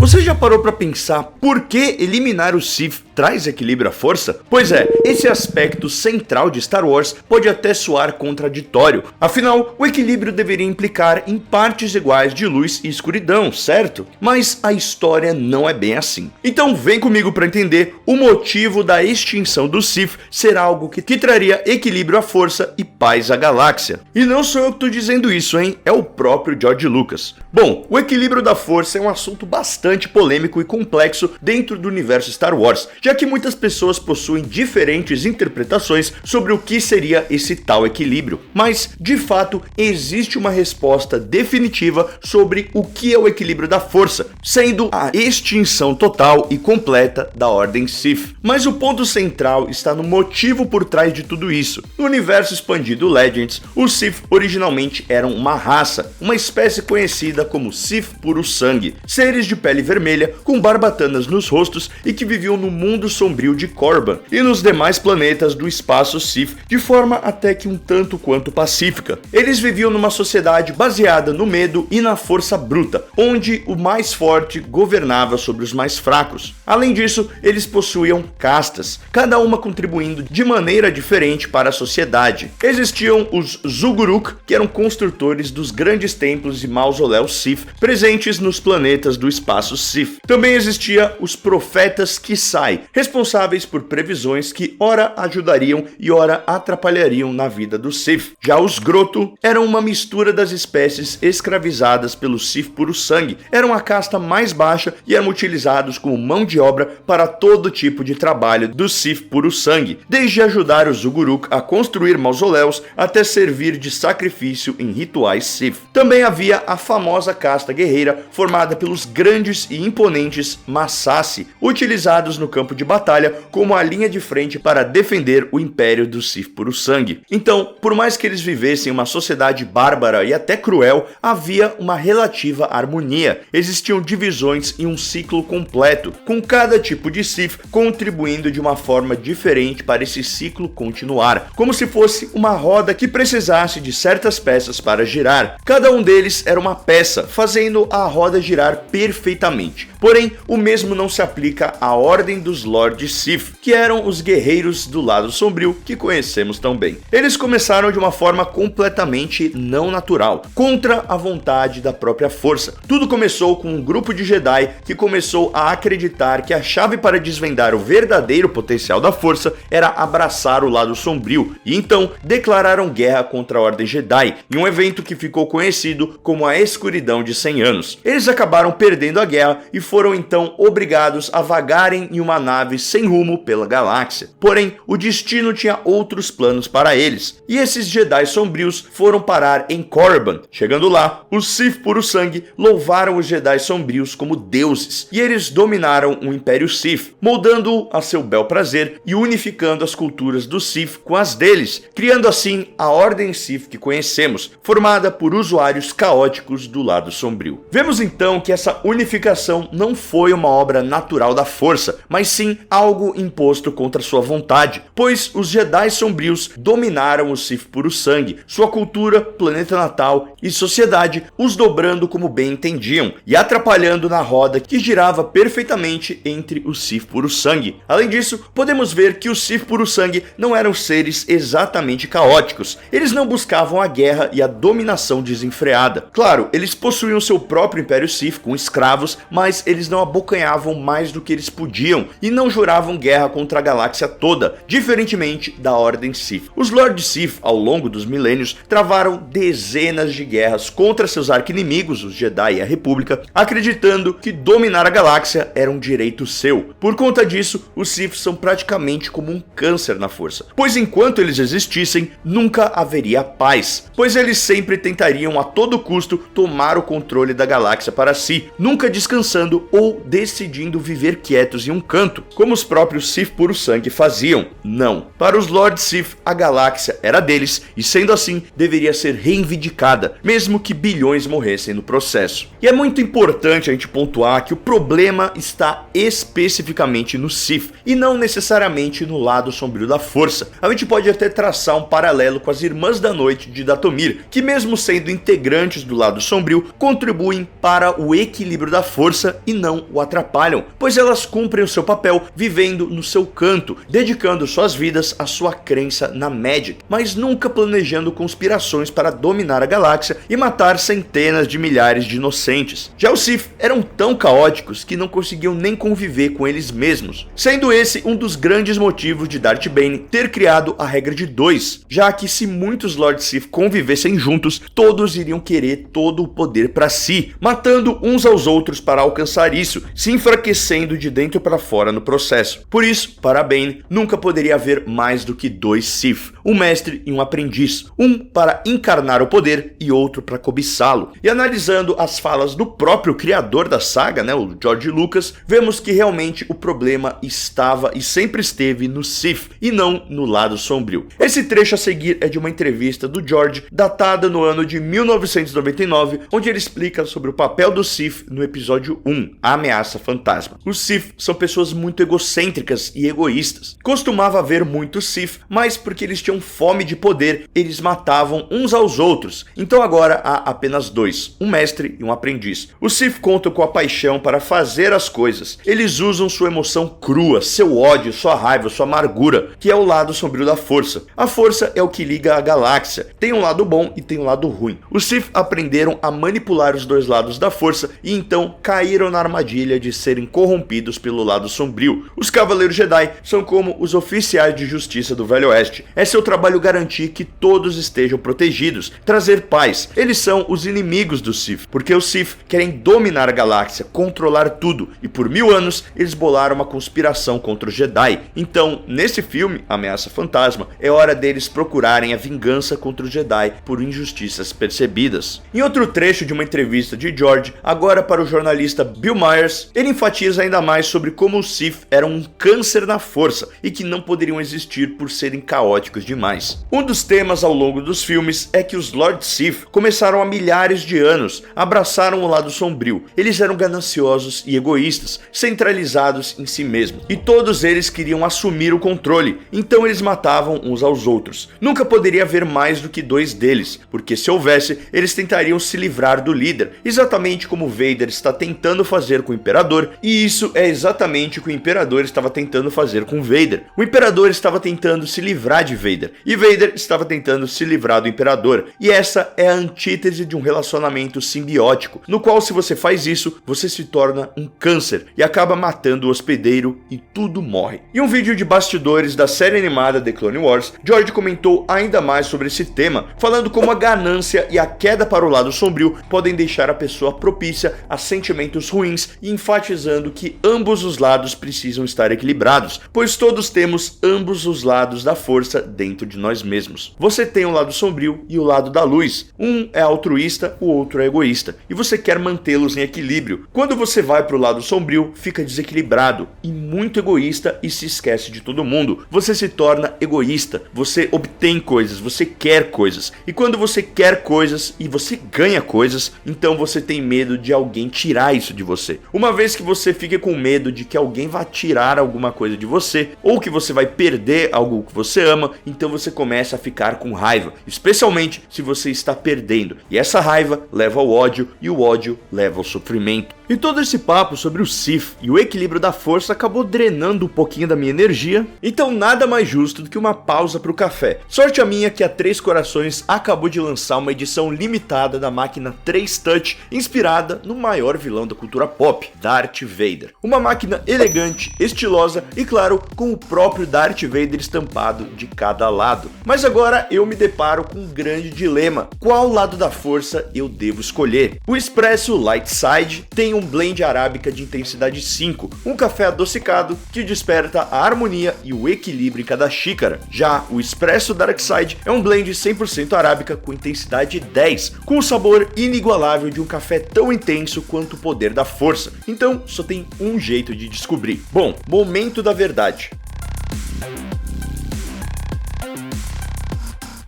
Você já parou para pensar por que eliminar o Sith traz equilíbrio à força? Pois é, esse aspecto central de Star Wars pode até soar contraditório. Afinal, o equilíbrio deveria implicar em partes iguais de luz e escuridão, certo? Mas a história não é bem assim. Então vem comigo para entender o motivo da extinção do Sith ser algo que traria equilíbrio à força e paz à galáxia. E não sou eu que estou dizendo isso, hein? É o próprio George Lucas. Bom, o equilíbrio da força é um assunto bastante polêmico e complexo dentro do universo Star Wars, já que muitas pessoas possuem diferentes interpretações sobre o que seria esse tal equilíbrio. Mas, de fato, existe uma resposta definitiva sobre o que é o equilíbrio da força, sendo a extinção total e completa da Ordem Sith. Mas o ponto central está no motivo por trás de tudo isso. No universo expandido Legends, os Sith originalmente eram uma raça, uma espécie conhecida como Sith puro sangue, seres de pele vermelha com barbatanas nos rostos e que viviam no mundo sombrio de Korriban e nos demais planetas do espaço Sith de forma até que um tanto quanto pacífica. Eles viviam numa sociedade baseada no medo e na força bruta, onde o mais forte governava sobre os mais fracos. Além disso, eles possuíam castas, cada uma contribuindo de maneira diferente para a sociedade. Existiam os Zuguruk, que eram construtores dos grandes templos e mausoléus Sith presentes nos planetas do espaço Sith. Também existia os profetas Kisai, responsáveis por previsões que ora ajudariam e ora atrapalhariam na vida dos Sith. Já os Grotto eram uma mistura das espécies escravizadas pelos Sith puro sangue, eram a casta mais baixa e eram utilizados como mão de obra para todo tipo de trabalho dos Sith puro sangue, desde ajudar os Zuguruk a construir mausoléus até servir de sacrifício em rituais Sith. Também havia a famosa casta guerreira formada pelos grandes e imponentes Massassi, utilizados no campo de batalha como a linha de frente para defender o império do Sith puro sangue. Então, por mais que eles vivessem uma sociedade bárbara e até cruel, havia uma relativa harmonia. Existiam divisões e um ciclo completo, com cada tipo de Sith contribuindo de uma forma diferente para esse ciclo continuar, como se fosse uma roda que precisasse de certas peças para girar. Cada um deles era uma peça, fazendo a roda girar perfeitamente. Porém, o mesmo não se aplica à Ordem dos Lords Sith, que eram os guerreiros do lado sombrio que conhecemos tão bem. Eles começaram de uma forma completamente não natural, contra a vontade da própria força. Tudo começou com um grupo de Jedi que começou a acreditar que a chave para desvendar o verdadeiro potencial da força era abraçar o lado sombrio, e então declararam guerra contra a Ordem Jedi, em um evento que ficou conhecido como a Escuridão de 100 anos. Eles acabaram perdendo a guerra e foram então obrigados a vagarem em uma nave sem rumo pela galáxia. Porém, o destino tinha outros planos para eles, e esses Jedi sombrios foram parar em Korriban. Chegando lá, os Sith puro sangue louvaram os Jedi sombrios como deuses, e eles dominaram o Império Sith, moldando-o a seu bel prazer e unificando as culturas dos Sith com as deles, criando assim a Ordem Sith que conhecemos, formada por usuários caóticos do lado sombrio. Vemos então que essa unificação não foi uma obra natural da força, mas sim algo imposto contra sua vontade, pois os Jedi sombrios dominaram o Sith puro sangue, sua cultura, planeta natal e sociedade, os dobrando como bem entendiam e atrapalhando na roda que girava perfeitamente entre os Sith puro sangue. Além disso, podemos ver que os Sith puro sangue não eram seres exatamente caóticos, eles não buscavam a guerra e a dominação desenfreada. Claro, eles possuíam seu próprio Império Sith com escravos, mas eles não abocanhavam mais do que eles podiam e não juravam guerra contra a galáxia toda, diferentemente da Ordem Sith. Os Lords Sith, ao longo dos milênios, travaram dezenas de guerras contra seus arqui-inimigos, os Jedi e a República, acreditando que dominar a galáxia era um direito seu. Por conta disso, os Sith são praticamente como um câncer na força, pois enquanto eles existissem, nunca haveria paz, pois eles sempre tentariam a todo custo tomar o controle da galáxia para si, nunca descansando ou decidindo viver quietos em um canto. canto, como os próprios Sith puro sangue faziam. Não. Para os Lord Sith, a galáxia era deles e, sendo assim, deveria ser reivindicada, mesmo que bilhões morressem no processo. E é muito importante a gente pontuar que o problema está especificamente no Sith e não necessariamente no lado sombrio da força. A gente pode até traçar um paralelo com as Irmãs da Noite de Dathomir, que mesmo sendo integrantes do lado sombrio, contribuem para o equilíbrio da força e não o atrapalham, pois elas cumprem o seu papel vivendo no seu canto, dedicando suas vidas à sua crença na Magic, mas nunca planejando conspirações para dominar a galáxia e matar centenas de milhares de inocentes. Já os Sith eram tão caóticos que não conseguiam nem conviver com eles mesmos, sendo esse um dos grandes motivos de Darth Bane ter criado a regra de 2, já que se muitos Lord Sith convivessem juntos, todos iriam querer todo o poder para si, matando uns aos outros para alcançar isso, se enfraquecendo de dentro para fora no processo. Por isso, para Bane, nunca poderia haver mais do que 2 Sith, um mestre e um aprendiz, um para encarnar o poder e outro para cobiçá-lo. E analisando as falas do próprio criador da saga, o George Lucas, vemos que realmente o problema estava e sempre esteve no Sith e não no lado sombrio. Esse trecho a seguir é de uma entrevista do George, datada no ano de 1999, onde ele explica sobre o papel do Sith no episódio 1, A Ameaça Fantasma. Os Sith são pessoas muito egocêntricas e egoístas. Costumava haver muitos Sith, mas porque eles tinham fome de poder, eles matavam uns aos outros. Então agora há apenas 2, um mestre e um aprendiz. Os Sith contam com a paixão para fazer as coisas. Eles usam sua emoção crua, seu ódio, sua raiva, sua amargura, que é o lado sombrio da força. A força é o que liga a galáxia. Tem um lado bom e tem um lado ruim. Os Sith aprenderam a manipular os dois lados da força e então caíram na armadilha de serem corrompidos pelo lado sombrio. Os Cavaleiros Jedi são como os oficiais de justiça do Velho Oeste. É seu trabalho garantir que todos estejam protegidos, trazer paz. Eles são os inimigos dos Sith, porque os Sith querem dominar a galáxia, controlar tudo, e por 1000 anos eles bolaram uma conspiração contra os Jedi. Então, nesse filme, Ameaça Fantasma, é hora deles procurarem a vingança contra os Jedi por injustiças percebidas. Em outro trecho de uma entrevista de George, agora para o jornalista Bill Myers, ele enfatiza ainda mais sobre como os Sith eram um câncer na força e que não poderiam existir por serem caóticos demais. Um dos temas ao longo dos filmes é que os Lord Sith começaram há milhares de anos, abraçaram o lado sombrio. Eles eram gananciosos e egoístas, centralizados em si mesmos, e todos eles queriam assumir o controle, então eles matavam uns aos outros. Nunca poderia haver mais do que 2 deles, porque se houvesse, eles tentariam se livrar do líder, exatamente como Vader está tentando fazer com o Imperador, e isso é exatamente o que o Imperador estava tentando fazer com Vader. O Imperador estava tentando se livrar de Vader, e Vader estava tentando se livrar do Imperador, e essa é a antítese de um relacionamento simbiótico, no qual se você faz isso, você se torna um câncer, e acaba matando o hospedeiro e tudo morre. Em um vídeo de bastidores da série animada The Clone Wars, George comentou ainda mais sobre esse tema, falando como a ganância e a queda para o lado sombrio podem deixar a pessoa propícia a sentimentos ruins e enfatizando que ambos os lados precisam estar equilibrados, pois todos temos ambos os lados da força dentro de nós mesmos. Você tem o lado sombrio e o lado da luz. Um é altruísta, o outro é egoísta, e você quer mantê-los em equilíbrio. Quando você vai para o lado sombrio, fica desequilibrado e muito egoísta e se esquece de todo mundo. Você se torna egoísta, você obtém coisas, você quer coisas, e quando você quer coisas e você ganha coisas, então você tem medo de alguém tirar isso de você. Uma vez que você fica com medo de que alguém vá tirar alguma coisa de você, ou que você vai perder algo que você ama, então você começa a ficar com raiva, especialmente se você está perdendo, e essa raiva leva ao ódio, e o ódio leva ao sofrimento. E todo esse papo sobre o Sith e o equilíbrio da força acabou drenando um pouquinho da minha energia, então nada mais justo do que uma pausa para o café. Sorte a minha que a Três Corações acabou de lançar uma edição limitada da máquina 3 Touch, inspirada no maior vilão da cultura pop, Darth Vader. Uma máquina elegante, estilosa e, claro, com o próprio Darth Vader estampado de cada lado. Mas agora eu me deparo com um grande dilema: qual lado da força eu devo escolher? O Expresso Light Side tem um blend arábica de intensidade 5, um café adocicado que desperta a harmonia e o equilíbrio em cada xícara. Já o Espresso Dark Side é um blend 100% arábica com intensidade 10, com o sabor inigualável de um café tão intenso quanto o poder da força. Então, só tem um jeito de descobrir. Bom, momento da verdade.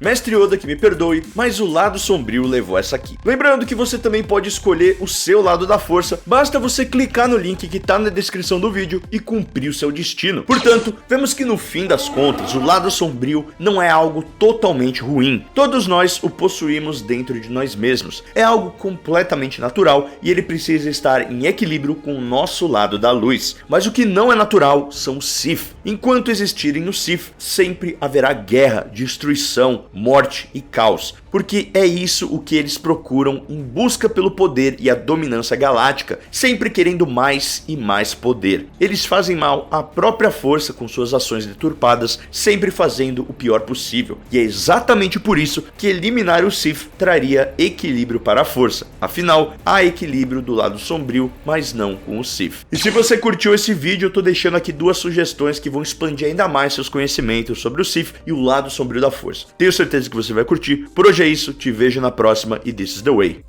Mestre Oda que me perdoe, mas o lado sombrio levou essa aqui. Lembrando que você também pode escolher o seu lado da força, basta você clicar no link que tá na descrição do vídeo e cumprir o seu destino. Portanto, vemos que no fim das contas, o lado sombrio não é algo totalmente ruim. Todos nós o possuímos dentro de nós mesmos. É algo completamente natural e ele precisa estar em equilíbrio com o nosso lado da luz. Mas o que não é natural são os Sith. Enquanto existirem os Sith, sempre haverá guerra, destruição, morte e caos, porque é isso o que eles procuram em busca pelo poder e a dominância galáctica, sempre querendo mais e mais poder. Eles fazem mal à própria força com suas ações deturpadas, sempre fazendo o pior possível. E é exatamente por isso que eliminar o Sith traria equilíbrio para a força. Afinal, há equilíbrio do lado sombrio, mas não com o Sith. E se você curtiu esse vídeo, eu tô deixando aqui duas sugestões que vão expandir ainda mais seus conhecimentos sobre o Sith e o lado sombrio da força. Tenho certeza que você vai curtir. Por hoje é isso, te vejo na próxima e this is the way.